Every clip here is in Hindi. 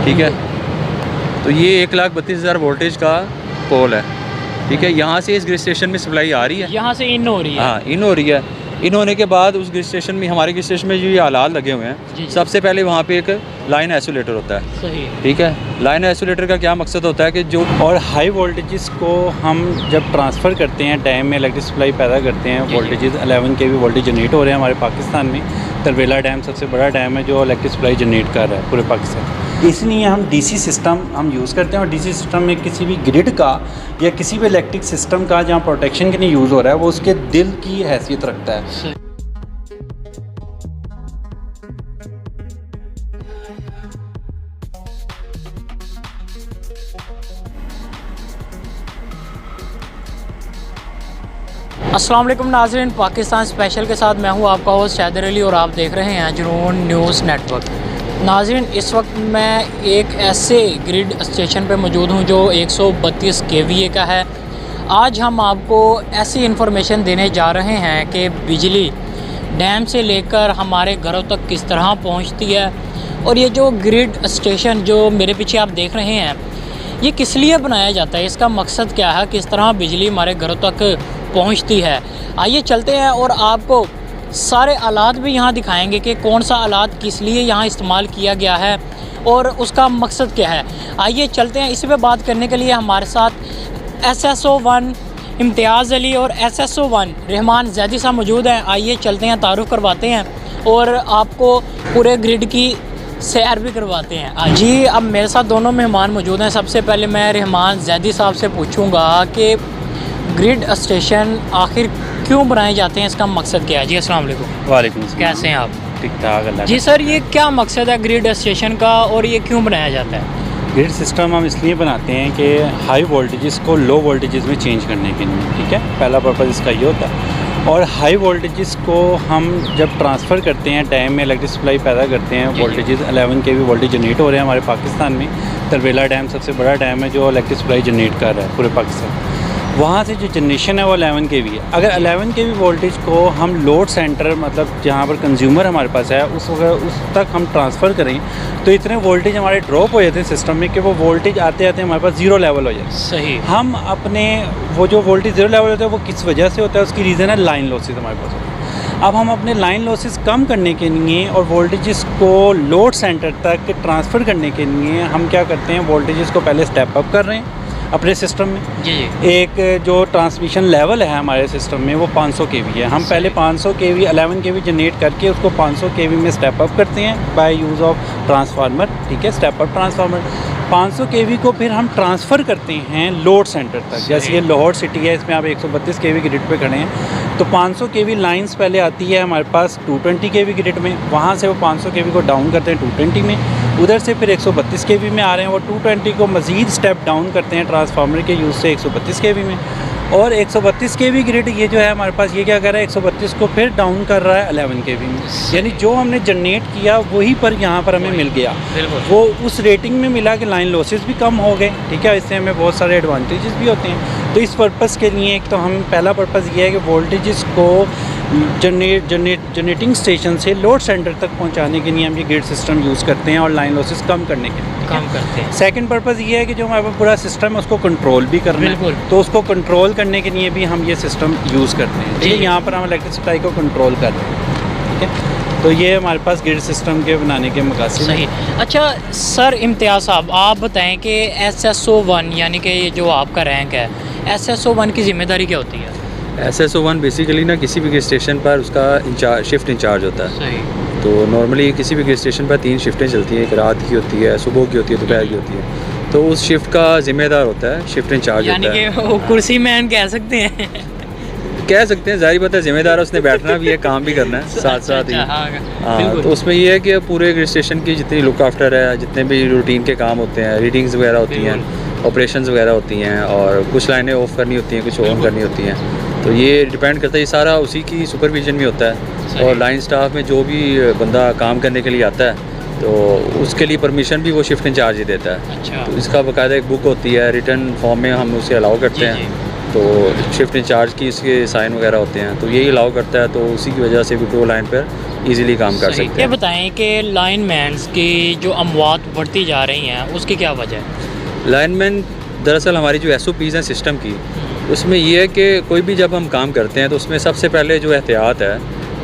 ठीक है। तो ये 1,32,000 वोल्टेज का पोल है, ठीक है। यहाँ से इस ग्रिड स्टेशन में सप्लाई आ रही है, यहाँ से इन हो रही है। हाँ, इन हो रही है। इन होने के बाद उस ग्रिड स्टेशन में, हमारे ग्रिड स्टेशन में जो ये आलात लगे हुए हैं, सबसे पहले वहाँ पे एक लाइन आइसोलेटर होता है, सही, ठीक है। लाइन आइसोलेटर का क्या मकसद होता है कि जो और हाई वोल्टेजेस को हम जब ट्रांसफ़र करते हैं, डैम में इलेक्ट्रिक सप्लाई पैदा करते हैं, वोल्टेजेस 11 kV वोल्टेज जनरेट हो रहे हैं हमारे पाकिस्तान में। तरवेला डैम सबसे बड़ा डैम है जो इलेक्ट्रिक सप्लाई जनरेट कर रहा है पूरे पाकिस्तान। इसलिए हम डीसी सिस्टम हम यूज़ करते हैं, और डीसी सिस्टम में किसी भी ग्रिड का या किसी भी इलेक्ट्रिक सिस्टम का जहाँ प्रोटेक्शन के लिए यूज़ हो रहा है वो उसके दिल की हैसियत रखता है। अस्सलाम वालेकुम नाज़रीन, पाकिस्तान स्पेशल के साथ मैं हूं आपका होस्ट हैदर अली और आप देख रहे हैं जुनून न्यूज़ नेटवर्क। नाज़रीन, इस वक्त मैं एक ऐसे ग्रिड स्टेशन पे मौजूद हूं जो 132 kVA का है। आज हम आपको ऐसी इन्फॉर्मेशन देने जा रहे हैं कि बिजली डैम से लेकर हमारे घरों तक किस तरह पहुंचती है, और ये जो ग्रिड स्टेशन जो मेरे पीछे आप देख रहे हैं, ये किस लिए बनाया जाता है, इसका मकसद क्या है, किस तरह बिजली हमारे घरों तक पहुंचती है। आइए चलते हैं और आपको सारे आलात भी यहाँ दिखाएंगे कि कौन सा आलात किस लिए यहाँ इस्तेमाल किया गया है और उसका मकसद क्या है। आइए चलते हैं। इस पर बात करने के लिए हमारे साथ SSO1 इम्तियाज़ अली और SSO1 रहमान जैदी साहब मौजूद हैं। आइए चलते हैं, तारुफ करवाते हैं और आपको पूरे ग्रिड की सैर भी करवाते हैं। जी, अब मेरे साथ दोनों मेहमान मौजूद हैं। सबसे पहले मैं रहमान जैदी साहब से पूछूंगा कि ग्रिड स्टेशन आखिर क्यों बनाए जाते हैं, इसका मकसद क्या है। जी अस्सलाम वालेकुम। वालेकुम अस्सलाम। कैसे हैं आप? ठीक ठाक अल्लाह। जी सर, ये क्या मकसद है ग्रिड स्टेशन का और ये क्यों बनाया जाता है? ग्रिड सिस्टम हम इसलिए बनाते हैं कि हाई वोल्टेजेस को लो वोल्टेजेस में चेंज करने के लिए, ठीक है। पहला पर्पज़ इसका ये होता है। और हाई वोल्टेजेस को हम जब ट्रांसफ़र करते हैं, डैम में इलेक्ट्रिक सप्लाई पैदा करते हैं, वोल्टेजेस 11 kV वोल्टेज जनरेट हो रहे हैं हमारे पाकिस्तान में। तरवेला डैम सबसे बड़ा डैम है जो इलेक्ट्रिक सप्लाई जनरेट कर रहा है पूरे पाकिस्तान। वहाँ से जो जनरेशन है वो 11 kV है। अगर 11 kV वोल्टेज को हम लोड सेंटर, मतलब जहाँ पर कंज्यूमर हमारे पास है, उस तक हम ट्रांसफ़र करें तो इतने वोल्टेज हमारे ड्रॉप हो जाते हैं सिस्टम में कि वो वोल्टेज आते आते हमारे पास ज़ीरो लेवल हो जाए। सही। हम अपने वो जो वोल्टेज ज़ीरो लेवल होता है वो किस वजह से होता है, उसकी रीज़न है लाइन लॉसेस हमारे पास होता है। अब हम अपने लाइन लॉसेस कम करने के लिए और वोल्टेजेस को लोड सेंटर तक ट्रांसफ़र करने के लिए हम क्या करते हैं, वोल्टेजेस को पहले स्टेप अप कर रहे हैं अपने सिस्टम में। जी। एक जो ट्रांसमिशन लेवल है हमारे सिस्टम में वो 500 kV है। हम पहले 500 kV 11 kV जनरेट करके उसको 500 kV में स्टेप अप करते हैं बाय यूज़ ऑफ ट्रांसफार्मर, ठीक है, स्टेप अप ट्रांसफार्मर। 500 kV को फिर हम ट्रांसफ़र करते हैं लोड सेंटर तक। जैसे ये लाहौर सिटी है, इसमें आप 132 kV ग्रिड पे खड़े हैं, तो 500 kV लाइंस पहले आती है हमारे पास 220 kV ग्रिड में। वहाँ से वो 500 kV को डाउन करते हैं 220 में, उधर से फिर 132 kV में आ रहे हैं, वो 220 को मज़ीद स्टेप डाउन करते हैं ट्रांसफार्मर के यूज़ से 132 kV में। और 132 kV ग्रिड ये जो है हमारे पास, ये क्या कर रहा है, 132 को फिर डाउन कर रहा है 11 kV में। यानी जो हमने जनरेट किया वही पर यहाँ पर हमें मिल गया, वो उस रेटिंग में मिला कि लाइन लॉसेस भी कम हो गए, ठीक है। इससे हमें बहुत सारे एडवांटेजेस भी होते हैं। तो इस पर्पज़ के लिए एक तो हम पहला पर्पज़ ये है कि वोल्टेजेस को जनरेटिंग स्टेशन से लोड सेंटर तक पहुंचाने के लिए हम ये ग्रिड सिस्टम यूज़ करते हैं और लाइन लॉसेस कम करने के लिए कम करते हैं। सेकंड पर्पज़ ये है कि जो हमारा पूरा सिस्टम है उसको कंट्रोल भी करना है, तो उसको कंट्रोल करने के लिए भी हम ये सिस्टम यूज़ करते हैं। ठीक है, यहाँ पर हम इलेक्ट्रिक सप्लाई को कंट्रोल कर रहे हैं, ठीक है। तो ये हमारे पास ग्रिड सिस्टम के बनाने के मकासद। सही। अच्छा सर इम्तियाज़ साहब, आप बताएं कि SSO1 यानी कि ये जो आपका रैंक है, SSO1 की ज़िम्मेदारी क्या होती है? SSO1 बेसिकली ना किसी भी ग्रिड स्टेशन पर उसका शिफ्ट इंचार्ज होता है। सही। तो नॉर्मली किसी भी ग्रिड स्टेशन पर 3 शिफ्टें चलती हैं, एक रात की होती है, सुबह की होती है, दोपहर की होती है। तो उस शिफ्ट का जिम्मेदार होता है शिफ्ट इंचार्ज होता है, यानी कि वो कुर्सी मैन कह सकते हैं। कह सकते हैं, जाहिर बात है जिम्मेदार है, उसने बैठना भी है, काम भी करना है साथ साथ ही। हाँ, तो उसमें ये है कि पूरे ग्रिड स्टेशन की जितनी लुक आफ्टर है, जितने भी रूटीन के काम होते हैं, रीडिंग्स वगैरह होती हैं, ऑपरेशंस वगैरह होती हैं, और कुछ लाइनें ऑफ करनी होती हैं, कुछ ऑन करनी होती हैं। तो ये डिपेंड करता है, ये सारा उसी की सुपरविजन में होता है। और लाइन स्टाफ में जो भी बंदा काम करने के लिए आता है तो उसके लिए परमिशन भी वो शिफ्ट इंचार्ज ही देता है। अच्छा। तो इसका बाकायदा एक बुक होती है, रिटर्न फॉर्म में हम उसे अलाउ करते हैं। तो शिफ्ट इंचार्ज की इसके साइन वगैरह होते हैं, तो यही अलाउ करता है। तो उसी की वजह से भी वो लाइन पर इजीली काम कर सही। सकते ये हैं। बताएं कि लाइनमैन्स की जो अमवात बढ़ती जा रही हैं उसकी क्या वजह है? लाइनमैन दरअसल हमारी जो SOPs हैं सिस्टम की, उसमें ये है कि कोई भी जब हम काम करते हैं तो उसमें सबसे पहले जो एहतियात है,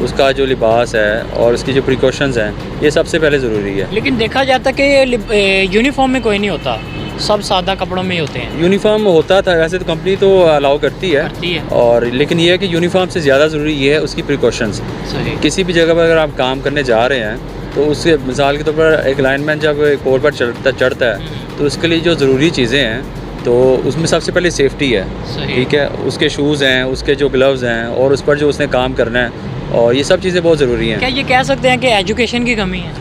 उसका जो लिबास है और उसकी जो प्रिकॉशंस हैं, ये सबसे पहले ज़रूरी है। लेकिन देखा जाता है कि यूनिफॉर्म में कोई नहीं होता, सब सादा कपड़ों में ही होते हैं। यूनिफॉर्म होता था वैसे तो कंपनी तो अलाउ करती है, और लेकिन ये है कि यूनिफॉर्म से ज़्यादा ज़रूरी ये है उसकी प्रिकॉशंस। सही। किसी भी जगह पर अगर आप काम करने जा रहे हैं तो उससे मिसाल के तौर पर एक लाइनमैन जब कोर पर चढ़ता है तो उसके लिए जो ज़रूरी चीज़ें हैं तो उसमें सबसे पहले सेफ्टी है। सही। ठीक है, उसके शूज़ हैं, उसके जो ग्लव्स हैं और उस पर जो उसने काम करना है, और ये सब चीज़ें बहुत ज़रूरी हैं। क्या ये कह सकते हैं कि एजुकेशन की कमी है?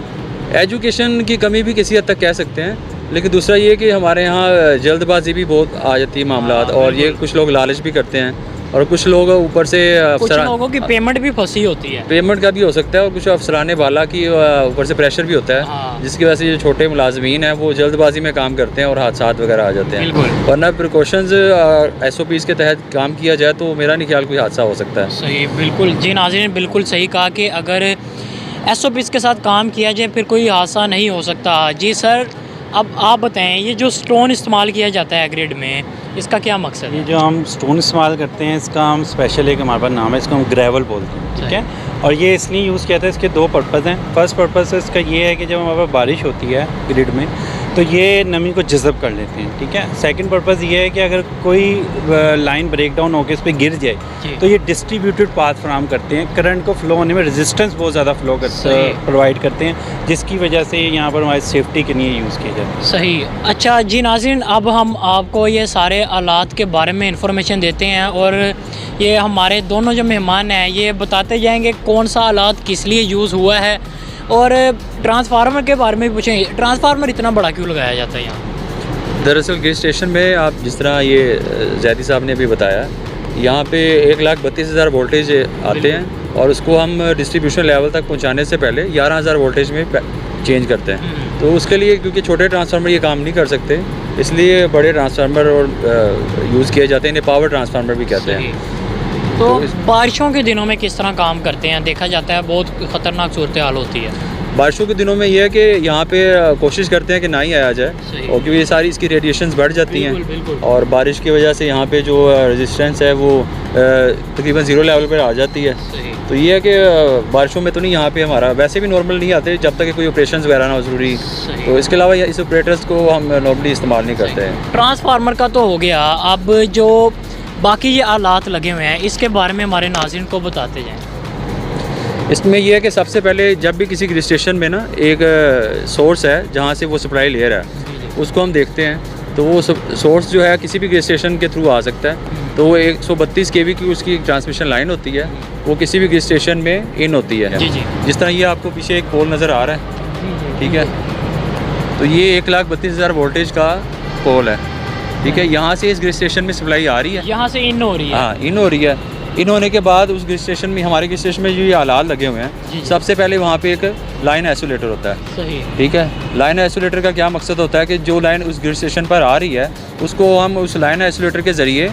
एजुकेशन की कमी भी किसी हद तक कह सकते हैं, लेकिन दूसरा ये कि हमारे यहाँ जल्दबाजी भी बहुत आ जाती है मामलात, और ये कुछ लोग लालच भी करते हैं, और कुछ लोग ऊपर से कुछ लोगों की पेमेंट भी फंसी होती है। पेमेंट का भी हो सकता है, और कुछ अफसराने वाला की ऊपर से प्रेशर भी होता है, हाँ। जिसकी वजह से जो छोटे मुलाजमीन हैं वो जल्दबाजी में काम करते हैं और हादसा वगैरह आ जाते हैं। वरना प्रिकॉशंस SOPs के तहत काम किया जाए तो मेरा नहीं ख्याल कोई हादसा हो सकता है। सही, बिल्कुल जी नाज़रीन, बिल्कुल सही कहा कि अगर SOPs के साथ काम किया जाए फिर कोई हादसा नहीं हो सकता। जी सर, अब आप बताएं, ये जो स्टोन इस्तेमाल किया जाता है ग्रिड में, इसका क्या मकसद है? ये जो हम स्टोन इस्तेमाल करते हैं इसका हम स्पेशल एक हमारे पास नाम है, इसको हम ग्रेवल बोलते हैं। ठीक है, और ये इसलिए यूज़ किया था, इसके दो पर्पज़ हैं। फर्स्ट पर्पज़ इसका ये है कि जब हमारे पास बारिश होती है ग्रिड में तो ये नमी को जज़ब कर लेते हैं। ठीक है, सेकंड पर्पज़ ये है कि अगर कोई लाइन ब्रेक डाउन होकर इस पर गिर जाए तो ये डिस्ट्रीब्यूटेड पाथ फराहम करते हैं, करंट को फ्लो होने में रेजिस्टेंस बहुत ज़्यादा फ्लो प्रोवाइड करते हैं, जिसकी वजह से यहाँ पर हमारी सेफ्टी के लिए यूज़ किए जाते हैं। सही। अच्छा जी नाज़रीन, अब हम आपको ये सारे आलात के बारे में इंफॉर्मेशन देते हैं, और ये हमारे दोनों जो मेहमान हैं ये बताते जाएंगे कौन सा आलात किस लिए यूज़ हुआ है, और ट्रांसफार्मर के बारे में भी पूछेंगे। ट्रांसफार्मर इतना बड़ा क्यों लगाया जाता है यहाँ? दरअसल ग्रिड स्टेशन में आप जिस तरह ये जैदी साहब ने अभी बताया, यहाँ पे 1,32,000 वोल्टेज आते हैं, और उसको हम डिस्ट्रीब्यूशन लेवल तक पहुँचाने से पहले 11,000 वोल्टेज में चेंज करते हैं। तो उसके लिए क्योंकि छोटे ट्रांसफार्मर ये काम नहीं कर सकते, इसलिए बड़े ट्रांसफार्मर और यूज़ किए जाते हैं, इन्हें पावर ट्रांसफार्मर भी कहते हैं। तो बारिशों के दिनों में किस तरह काम करते हैं? देखा जाता है बहुत ख़तरनाक सूरत हाल होती है। बारिशों के दिनों में ये है कि यहाँ पे कोशिश करते हैं कि ना ही आया जाए, और क्योंकि ये सारी इसकी रेडिएशंस बढ़ जाती हैं, और बारिश की वजह से यहाँ पे जो रेजिस्टेंस है वो तकरीबन 0 लेवल पर आ जाती है। तो ये है कि बारिशों में तो नहीं, यहाँ पे हमारा वैसे भी नॉर्मल नहीं आते जब तक कि कोई ऑपरेशंस वगैरह ना हो ज़रूरी। तो इसके अलावा इस ऑपरेटर्स को हम नॉर्मली इस्तेमाल नहीं करते हैं। ट्रांसफार्मर का तो हो गया, अब जो बाकी ये आलात लगे हुए हैं इसके बारे में हमारे नाज़रीन को बताते जाएं। इसमें यह है कि सबसे पहले जब भी किसी ग्रिड स्टेशन में ना एक सोर्स है जहाँ से वो सप्लाई ले रहा है, उसको हम देखते हैं। तो वो सोर्स जो है किसी भी ग्रिड स्टेशन के थ्रू आ सकता है। तो वो 132 kV की उसकी ट्रांसमिशन लाइन होती है, वो किसी भी ग्रिड स्टेशन में इन होती है। जिस तरह ये आपको पीछे एक पोल नज़र आ रहा है, ठीक है, तो ये 1,32,000 वोल्टेज का पोल है। ठीक है, यहाँ से इस ग्रिड स्टेशन में सप्लाई आ रही है, यहाँ से इन हो रही है। हाँ, इन हो रही है। इन होने के बाद उस ग्रिड स्टेशन में, हमारे ग्रिड स्टेशन में जो ये आलात लगे हुए हैं, सबसे पहले वहाँ पे एक लाइन आइसोलेटर होता है। सही। ठीक है, लाइन आइसोलेटर का क्या मकसद होता है कि जो लाइन उस ग्रिड स्टेशन पर आ रही है उसको हम उस लाइन आइसोलेटर के ज़रिए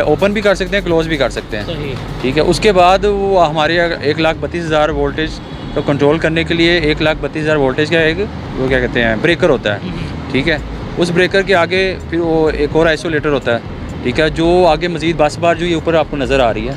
ओपन भी कर सकते हैं, क्लोज भी कर सकते हैं। सही। ठीक है, उसके बाद वो हमारे 1,32,000 वोल्टेज को कंट्रोल करने के लिए 1,32,000 वोल्टेज का एक वो क्या कहते हैं ब्रेकर होता है। ठीक है, उस ब्रेकर के आगे फिर वो एक और आइसोलेटर होता है। ठीक है, जो आगे मज़ीद 10 बार जो ये ऊपर आपको नज़र आ रही है,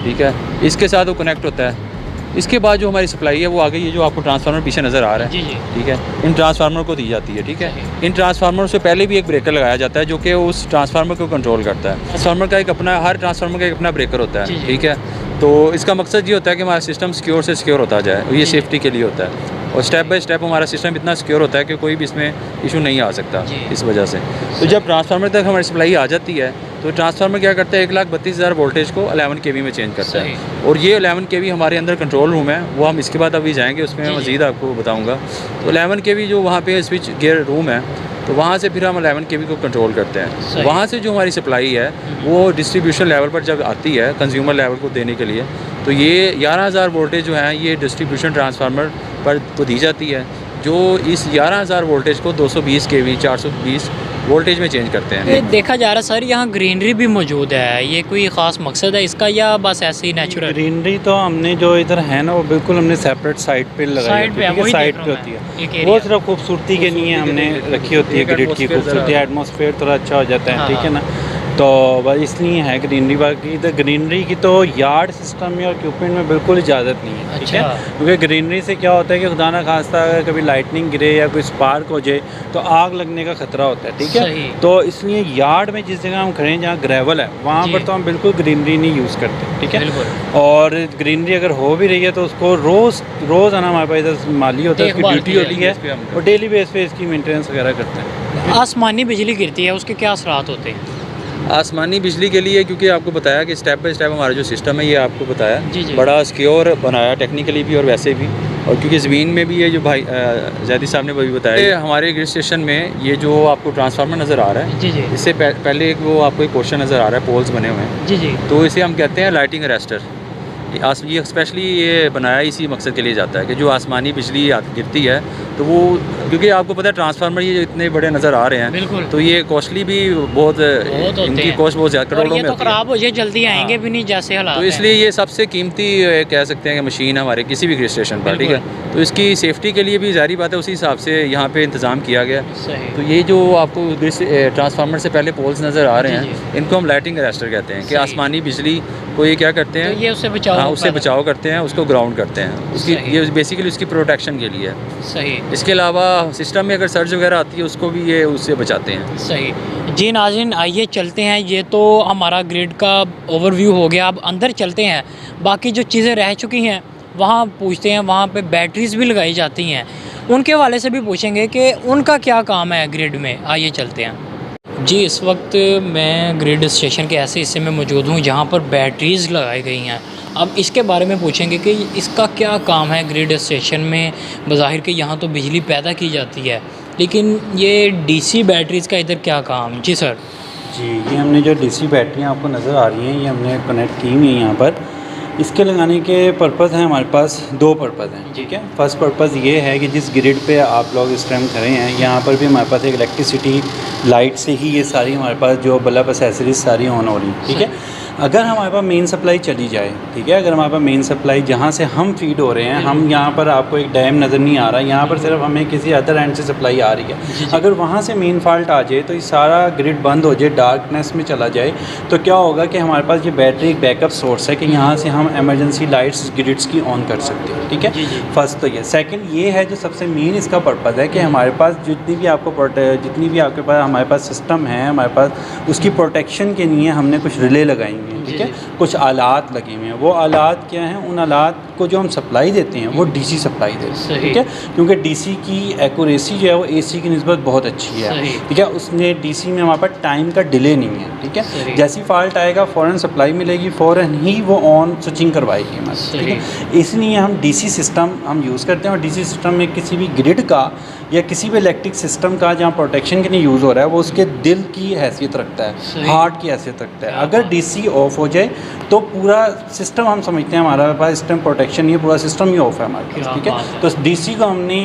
ठीक है, इसके साथ वो कनेक्ट होता है। इसके बाद जो हमारी सप्लाई है वो आगे ये जो आपको ट्रांसफार्मर पीछे नज़र आ रहा है, ठीक है, इन ट्रांसफार्मर को दी जाती है। ठीक है, इन ट्रांसफार्मर से पहले भी एक ब्रेकर लगाया जाता है जो कि उस ट्रांसफार्मर को कंट्रोल करता है। ट्रांसफार्मर का एक अपना, हर ट्रांसफार्मर का एक अपना ब्रेकर होता है। ठीक है, तो इसका मकसद ये होता है कि हमारा सिस्टम सिक्योर से सिक्योर होता जाए, ये सेफ्टी के लिए होता है, और स्टेप बाय स्टेप हमारा सिस्टम इतना सिक्योर होता है कि कोई भी इसमें इशू नहीं आ सकता इस वजह से। तो जब ट्रांसफार्मर तक हमारी सप्लाई आ जाती है तो ट्रांसफार्मर क्या करता है, 1,32,000 वोल्टेज को 11 kV में चेंज करता है, और ये 11 kV हमारे अंदर कंट्रोल रूम है, वो हम इसके बाद अभी जाएंगे, उसमें मैं मज़ीद आपको बताऊँगा। तो 11 kV जो वहाँ पे स्विच गियर रूम है, तो वहाँ से फिर हम 11 kV को कंट्रोल करते हैं। वहाँ से जो हमारी सप्लाई है वो डिस्ट्रीब्यूशन लेवल पर जब आती है कंज्यूमर लेवल को देने के लिए, तो ये 11,000 वोल्टेज जो है ये डिस्ट्रीब्यूशन ट्रांसफार्मर पर तो दी जाती है, जो इस 11,000 वोल्टेज को 220 kV, 420 वोल्टेज में चेंज करते ये हैं। देखा जा रहा है सर, यहाँ ग्रीनरी भी मौजूद है, ये कोई ख़ास मकसद है इसका या बस ऐसे ही नेचुरल? ग्रीनरी तो हमने जो इधर है ना वो बिल्कुल हमने सेपरेट साइड पे लगाई साइड पे है, होती है, वही साइड देख पे रहा होती हूँ मैं, एक है। वो एरिया। सिर्फ खूबसूरती के लिए हमने रखी होती है, एक ग्रिड की atmosphere खूबसूरती, ज़रा- एटमॉस्फेयर थोड़ा अच्छा हो जाता है, हाँ, ठीक है ना। तो बस इसलिए है ग्रीनरी। बाकी इधर ग्रीनरी की तो यार्ड सिस्टम में और इक्विपमेंट में बिल्कुल इजाज़त नहीं है, ठीक है। अच्छा। क्योंकि ग्रीनरी से क्या होता है कि खुदा ना खास्ता अगर कभी लाइटनिंग गिरे या कोई स्पार्क हो जाए तो आग लगने का खतरा होता है, ठीक सही। है। तो इसलिए यार्ड में जिस जगह हम खड़े हैं जहाँ ग्रेवल है वहाँ जी। पर तो हम बिल्कुल ग्रीनरी नहीं यूज़ करते, ठीक है। बिल्कुल। और ग्रीनरी अगर हो भी रही है तो उसको रोज़ आना हमारे पास इधर माली होता है, उसकी देखभाल ड्यूटी की होती है इस पे हम और डेली बेस पे इसकी मेंटेनेंस वगैरह करते हैं। आसमानी बिजली गिरती है, उसके क्या असरात होते हैं? आसमानी बिजली के लिए, क्योंकि आपको बताया कि स्टेप बाय स्टेप हमारा जो सिस्टम है ये आपको बताया जी, जी। बड़ा सिक्योर बनाया टेक्निकली भी और वैसे भी। और क्योंकि ज़मीन में भी ये जो भाई जैदी साहब ने भी बताया, ये हमारे ग्रिड स्टेशन में ये जो आपको ट्रांसफार्मर नज़र आ रहा है, जी जी इससे पहले एक वो आपको एक पोर्शन नज़र आ रहा है, पोल्स बने हुए हैं, जी जी। तो इसे हम कहते हैं लाइटिंग अरेस्टर। ये स्पेशली ये बनाया इसी मकसद के लिए जाता है कि जो आसमानी बिजली गिरती है तो वो, क्योंकि आपको पता है ट्रांसफार्मर ये इतने बड़े नज़र आ रहे हैं, बिल्कुल। तो ये कॉस्टली भी बहुत होते इनकी हैं। कॉस्ट बहुत ज़्यादा और करोड़ों ये में तो होती है। ख़राब हो जाए जल्दी आएंगे हाँ। भी नहीं जैसे हालात तो हैं। इसलिए ये सबसे कीमती कह सकते हैं कि मशीन है हमारे किसी भी ग्रिड स्टेशन पर, ठीक है। तो इसकी सेफ्टी के लिए भी जारी बात है उसी हिसाब से यहाँ पे इंतज़ाम किया गया। सही। तो ये जो आपको ट्रांसफार्मर से पहले पोल्स नज़र आ रहे जी, हैं, इनको हम लाइटिंग अरेस्टर कहते हैं कि सही। आसमानी बिजली को ये क्या करते तो हैं, ये उससे बचाव हाँ उससे पैदा- बचाव करते हैं, उसको ग्राउंड करते हैं, उसकी सही। ये बेसिकली उसकी प्रोटेक्शन के लिए है। सही इसके अलावा सिस्टम में अगर सर्ज वगैरह आती है उसको भी ये उससे बचाते हैं। सही। जी नाज़रीन, आइए चलते हैं, ये तो हमारा ग्रिड का ओवरव्यू हो गया, अब अंदर चलते हैं, बाकी जो चीज़ें रह चुकी हैं वहाँ पूछते हैं। वहाँ पे बैटरीज भी लगाई जाती हैं, उनके हवाले से भी पूछेंगे कि उनका क्या काम है ग्रिड में। आइए चलते हैं जी। इस वक्त मैं ग्रिड स्टेशन के ऐसे हिस्से में मौजूद हूँ जहाँ पर बैटरीज लगाई गई हैं। अब इसके बारे में पूछेंगे कि इसका क्या काम है ग्रिड स्टेशन में। बज़ाहिर के यहाँ तो बिजली पैदा की जाती है, लेकिन ये डीसी बैटरीज़ का इधर क्या काम? जी सर। जी, ये हमने जो डीसी बैटरियाँ आपको नज़र आ रही हैं ये हमने कनेक्ट की हुई हैं यहाँ पर। इसके लगाने के पर्पज़ हैं हमारे पास दो पर्पज़ हैं, ठीक है। फर्स्ट पर्पज़ ये है कि जिस ग्रिड पे आप लोग इस टाइम खड़े हैं यहाँ पर भी हमारे पास एक इलेक्ट्रिसिटी लाइट से ही ये सारी हमारे पास जो बल्ब एक्सेसरीज सारी ऑन हो रही, ठीक है। अगर हमारे पास मेन सप्लाई चली जाए, ठीक है, अगर हमारे पास मेन सप्लाई जहाँ से हम फीड हो रहे हैं, हम यहाँ पर आपको एक डैम नज़र नहीं आ रहा, यहाँ पर सिर्फ हमें किसी अदर एंड से सप्लाई आ रही है। अगर वहाँ से मेन फॉल्ट आ जाए तो ये सारा ग्रिड बंद हो जाए, डार्कनेस में चला जाए, तो क्या होगा कि हमारे पास ये बैटरी एक बैकअप सोर्स है कि यहाँ से हम एमरजेंसी लाइट्स ग्रिड्स की ऑन कर सकते हैं, ठीक है। फर्स्ट तो ये। सेकंड ये है जो सबसे मेन इसका पर्पज़ है कि हमारे पास जितनी भी आपके पास हमारे पास सिस्टम है, हमारे पास उसकी प्रोटेक्शन के लिए हमने कुछ रिले लगाई हुई हैं, ठीक है। कुछ आलात लगे हुए हैं। वो आलात क्या हैं? उन आलात को जो हम सप्लाई देते हैं वो डीसी सप्लाई देते हैं, ठीक है। क्योंकि डीसी की एक्यूरेसी जो है वो एसी की निस्बत बहुत अच्छी है, ठीक है। उसने डीसी में हमारे पास टाइम का डिले नहीं है, ठीक है। जैसी फॉल्ट आएगा फ़ौरन सप्लाई मिलेगी, फ़ौरन ही वो ऑन स्विचिंग करवाएगी हमारी, ठीक है। इसलिए हम डीसी सिस्टम हम यूज़ करते हैं। और डीसी सिस्टम में किसी भी ग्रिड का या किसी भी इलेक्ट्रिक सिस्टम का जहाँ प्रोटेक्शन के लिए यूज़ हो रहा है वो उसके दिल की हैसियत रखता है, हार्ट की हैसियत रखता है। अगर डीसी ऑफ हो जाए तो पूरा सिस्टम हम समझते हैं हमारे पास सिस्टम प्रोटेक्शन, ये पूरा सिस्टम ही ऑफ है हमारे पास, ठीक है। तो डीसी को हमने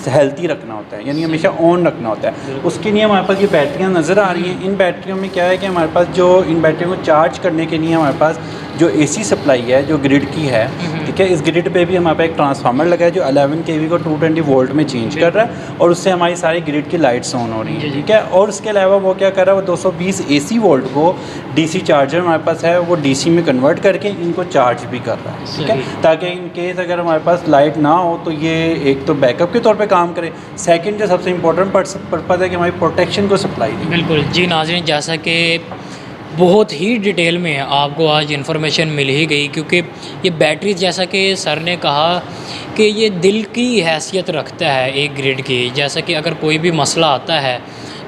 हेल्थी रखना होता है, यानी हमेशा ऑन रखना होता है। उसके लिए हमारे पास ये बैटरियाँ नज़र आ रही हैं। इन बैटरियों में क्या है कि हमारे पास जो इन बैटरियों को चार्ज करने के लिए हमारे पास जो एसी सप्लाई है जो ग्रिड की है, ठीक है। इस ग्रिड पे भी हमारे पास एक ट्रांसफार्मर लगा है जो 11 kV को 220 वोल्ट में चेंज कर रहा है और उससे हमारी सारी ग्रिड की लाइट्स ऑन हो रही हैं, ठीक है। और उसके अलावा वो क्या कर रहा है, वो 220 AC वोल्ट को डीसी चार्जर हमारे पास है वो डीसी में कन्वर्ट करके इनको चार्ज भी कर रहा है, ठीक है। ताकि इन केस अगर हमारे पास लाइट ना हो तो ये एक तो बैकअप के तौर पे काम करे। सेकंड जो सबसे इम्पोर्टेंट पर्पज़ है कि हमारी प्रोटेक्शन को सप्लाई दे। बिल्कुल जी नाज़रीन, जैसा कि बहुत ही डिटेल में आपको आज इन्फॉर्मेशन मिल ही गई, क्योंकि ये बैटरी जैसा कि सर ने कहा कि ये दिल की हैसियत रखता है एक ग्रिड की। जैसा कि अगर कोई भी मसला आता है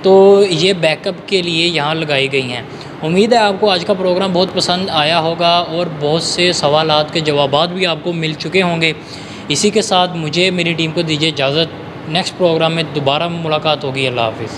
तो ये बैकअप के लिए यहाँ लगाई गई हैं। उम्मीद है आपको आज का प्रोग्राम बहुत पसंद आया होगा और बहुत से सवालात के जवाबात भी आपको मिल चुके होंगे। इसी के साथ मुझे मेरी टीम को दीजिए इजाज़त। नेक्स्ट प्रोग्राम में दोबारा मुलाकात होगी। अल्लाह हाफ़िज़।